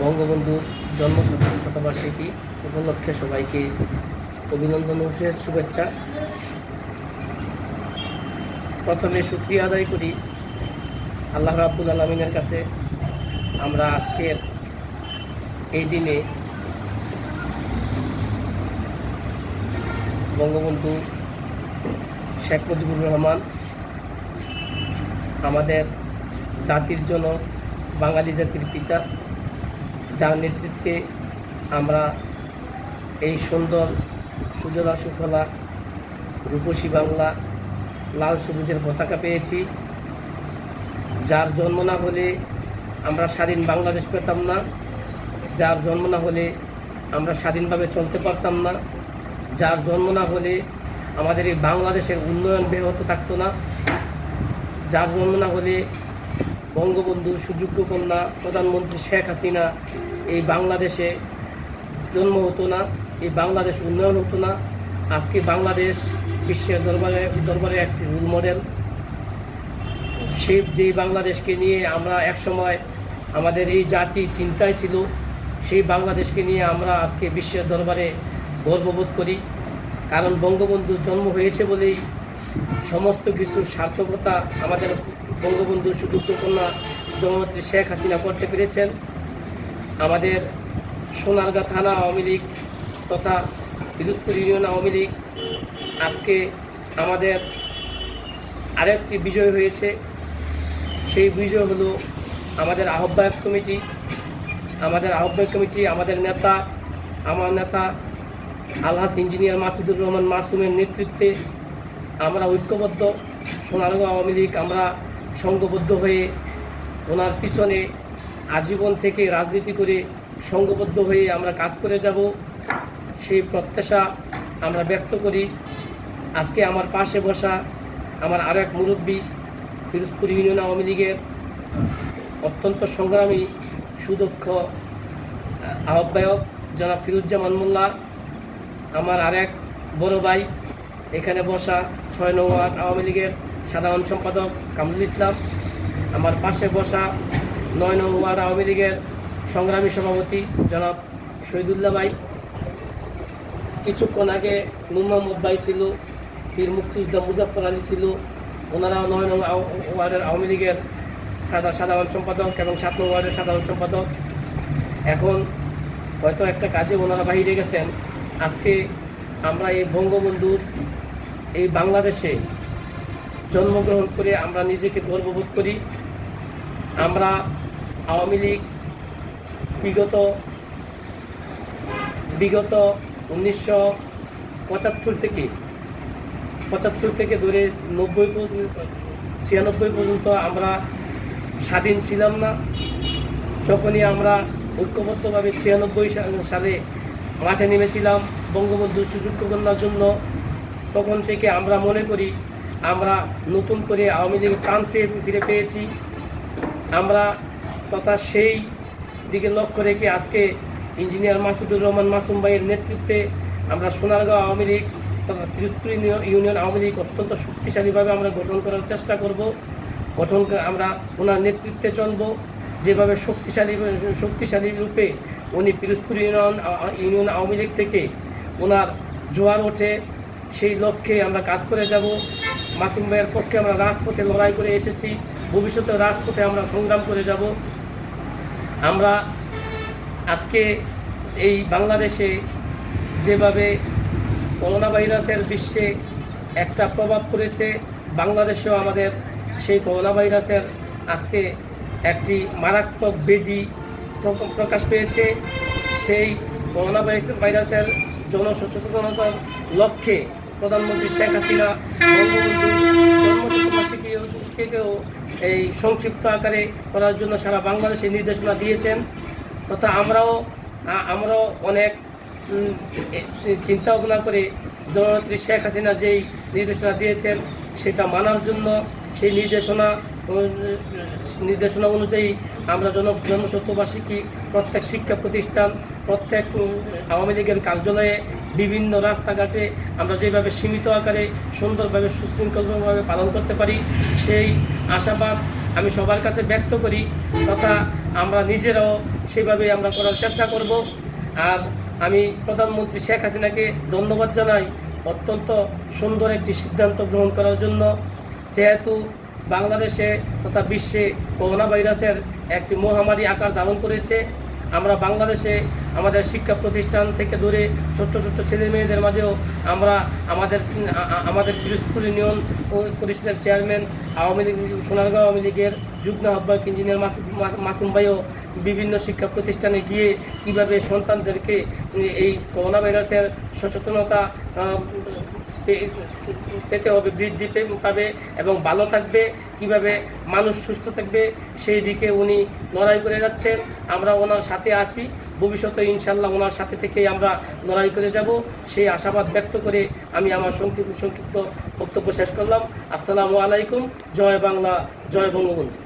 বঙ্গবন্ধুর জন্ম শতবার্ষিকী উপলক্ষে সবাইকে অভিনন্দন ও শুভেচ্ছা। প্রথমে শুকরিয়া আদায় করি আল্লাহ রাব্বুল আলামিনের কাছে। আমরা আজকের এই দিনে বঙ্গবন্ধু শেখ মুজিবুর রহমান আমাদের জাতির জনক, বাঙালি জাতির পিতা, যার নেতৃত্বে আমরা এই সুন্দর সুজলা সুফলা রূপসী বাংলা লাল সবুজের পতাকা পেয়েছি। যার জন্ম না হলে আমরা স্বাধীন বাংলাদেশ পেতাম না, যার জন্ম না হলে আমরা স্বাধীনভাবে চলতে পারতাম না, যার জন্ম না হলে আমাদের এই বাংলাদেশের উন্নয়ন ব্যাহত থাকতো না, যার জন্ম না হলে বঙ্গবন্ধুর সুযোগ্য কন্যা প্রধানমন্ত্রী শেখ হাসিনা এই বাংলাদেশে জন্ম হতো না, এই বাংলাদেশ উন্নয়ন হতো না। আজকে বাংলাদেশ বিশ্বের দরবারে একটি রোল মডেল। যেই বাংলাদেশকে নিয়ে আমরা একসময় আমাদের এই জাতি চিন্তায় ছিল, সেই বাংলাদেশকে নিয়ে আমরা আজকে বিশ্বের দরবারে গর্ববোধ করি। কারণ বঙ্গবন্ধুর জন্ম হয়েছে বলেই সমস্ত কিছুর সার্থকতা আমাদের বঙ্গবন্ধুর সুযোগ্য কন্যা জননেত্রী শেখ হাসিনা করতে পেরেছেন। আমাদের সোনারগাঁ থানা আওয়ামী লীগ তথা পিরোজপুর ইউনিয়ন আওয়ামী লীগ আজকে আমাদের আরেকটি বিজয় হয়েছে। সেই বিজয় হলো আমাদের আহ্বায়ক কমিটি। আমাদের নেতা, আমার নেতা আলহাজ ইঞ্জিনিয়ার মাসুদুর রহমান মাসুমের নেতৃত্বে আমরা ঐক্যবদ্ধ। সোনারগাঁও আওয়ামী লীগ আমরা সংঘবদ্ধ হয়ে ওনার পিছনে আজীবন থেকে রাজনীতি করে সংঘবদ্ধ হয়ে আমরা কাজ করে যাব, সেই প্রত্যাশা আমরা ব্যক্ত করি। আজকে আমার পাশে বসা আমার আরেক মুরব্বী, পিরোজপুর ইউনিয়ন আওয়ামী লীগের অত্যন্ত সংগ্রামী সুদক্ষ আহ্বায়ক জনাব ফিরুজ্জামান মোল্লা, আমার আরেক বড় ভাই এখানে বসা ৬ নং ওয়ার্ড আওয়ামী লীগের সাধারণ সম্পাদক কামরুল ইসলাম, আমার পাশে বসা ৯ নং ওয়ার্ড আওয়ামী লীগের সংগ্রামী সভাপতি জনাব শহীদুল্লাহ ভাই, কিছুক্ষণ আগে নূর মোহাম্মদ ভাই ছিল, পীর মুক্তিযোদ্ধা মুজাফর আলী ছিল, ওনারা ৯ নং ওয়ার্ডের আওয়ামী লীগের সাধারণ সম্পাদক এবং ৭ নং ওয়ার্ডের সাধারণ সম্পাদক। এখন হয়তো একটা কাজে ওনারা বাইরে গেছেন। আজকে আমরা এই বঙ্গবন্ধুর এই বাংলাদেশে জন্মগ্রহণ করে আমরা নিজেকে গর্ববোধ করি। আমরা আওয়ামী লীগ বিগত 1975 থেকে ধরে 96 পর্যন্ত আমরা স্বাধীন ছিলাম না। যখনই আমরা ঐক্যবদ্ধভাবে 96 সালে মাঠে নেমেছিলাম বঙ্গবন্ধুর সুযোগ্য কন্যার জন্য, তখন থেকে আমরা মনে করি আমরা নতুন করে আওয়ামী লীগের প্রাণ ফিরে পেয়েছি। আমরা তথা সেই দিকে লক্ষ্য রেখে আজকে ইঞ্জিনিয়ার মাসুদুর রহমান মাসুম ভাইয়ের নেতৃত্বে আমরা সোনারগাঁও আওয়ামী লীগ তথা পিরোজপুর ইউনিয়ন আওয়ামী লীগ অত্যন্ত শক্তিশালীভাবে আমরা গঠন করার চেষ্টা করব। আমরা ওনার নেতৃত্বে চলব। যেভাবে শক্তিশালী রূপে উনি পিরোজপুর ইউনিয়ন আওয়ামী লীগ থেকে ওনার জোয়ার ওঠে, সেই লক্ষ্যে আমরা কাজ করে যাব। মাসুম ভাইয়ের পক্ষে আমরা রাজপথে লড়াই করে এসেছি, ভবিষ্যতে রাজপথে আমরা সংগ্রাম করে যাব। আমরা আজকে এই বাংলাদেশে যেভাবে করোনা ভাইরাসের বিশ্বে একটা প্রভাব পড়েছে, বাংলাদেশেও আমাদের সেই করোনা ভাইরাসের আজকে একটি মারাত্মক ব্যাধি প্রকাশ পেয়েছে। সেই করোনা ভাইরাসের জনসচেতনতার লক্ষ্যে প্রধানমন্ত্রী শেখ হাসিনা বঙ্গবন্ধুর জন্মশতবার্ষিকীকেও এই সংক্ষিপ্ত আকারে করার জন্য সারা বাংলাদেশে নির্দেশনা দিয়েছেন। তথা আমরাও অনেক চিন্তা ভাবনা করে জননেত্রী শেখ হাসিনা যেই নির্দেশনা দিয়েছেন সেটা মানার জন্য সেই নির্দেশনা অনুযায়ী আমরা জন্মশতবার্ষিকী প্রত্যেক শিক্ষা প্রতিষ্ঠান, প্রত্যেক আওয়ামী লীগের কার্যালয়ে, বিভিন্ন রাস্তাঘাটে আমরা যেভাবে সীমিত আকারে সুন্দরভাবে সুশৃঙ্খলভাবে পালন করতে পারি, সেই আশাবাদ আমি সবার কাছে ব্যক্ত করি, তথা আমরা নিজেরাও সেভাবে আমরা করার চেষ্টা করব। আর আমি প্রধানমন্ত্রী শেখ হাসিনাকে ধন্যবাদ জানাই অত্যন্ত সুন্দর একটি সিদ্ধান্ত গ্রহণ করার জন্য। যেহেতু বাংলাদেশে তথা বিশ্বে করোনা ভাইরাসের একটি মহামারী আকার ধারণ করেছে, আমরা বাংলাদেশে আমাদের শিক্ষা প্রতিষ্ঠান থেকে দূরে ছোট্ট ছোট্ট ছেলে মেয়েদের মাঝেও আমরা আমাদের পিরোজপুর ইউনিয়ন পরিষদের চেয়ারম্যান, আওয়ামী লীগ সোনারগাঁও আওয়ামী লীগের যুগ্ম আহ্বায়ক ইঞ্জিনিয়ার মাসুম ভাইও বিভিন্ন শিক্ষা প্রতিষ্ঠানে গিয়ে কিভাবে সন্তানদেরকে এই করোনা ভাইরাসের সচেতনতা পেতে হবে, বৃদ্ধি পাবে এবং ভালো থাকবে, কিভাবে মানুষ সুস্থ থাকবে সেই দিকে উনি লড়াই করে যাচ্ছেন। আমরা ওনার সাথে আছি, ভবিষ্যতে ইনশাল্লাহ ওনার সাথে থেকেই আমরা লড়াই করে যাব, সেই আশাবাদ ব্যক্ত করে আমি আমার সংক্ষিপ্ত বক্তব্য শেষ করলাম। আসসালামু আলাইকুম। জয় বাংলা, জয় বঙ্গবন্ধু।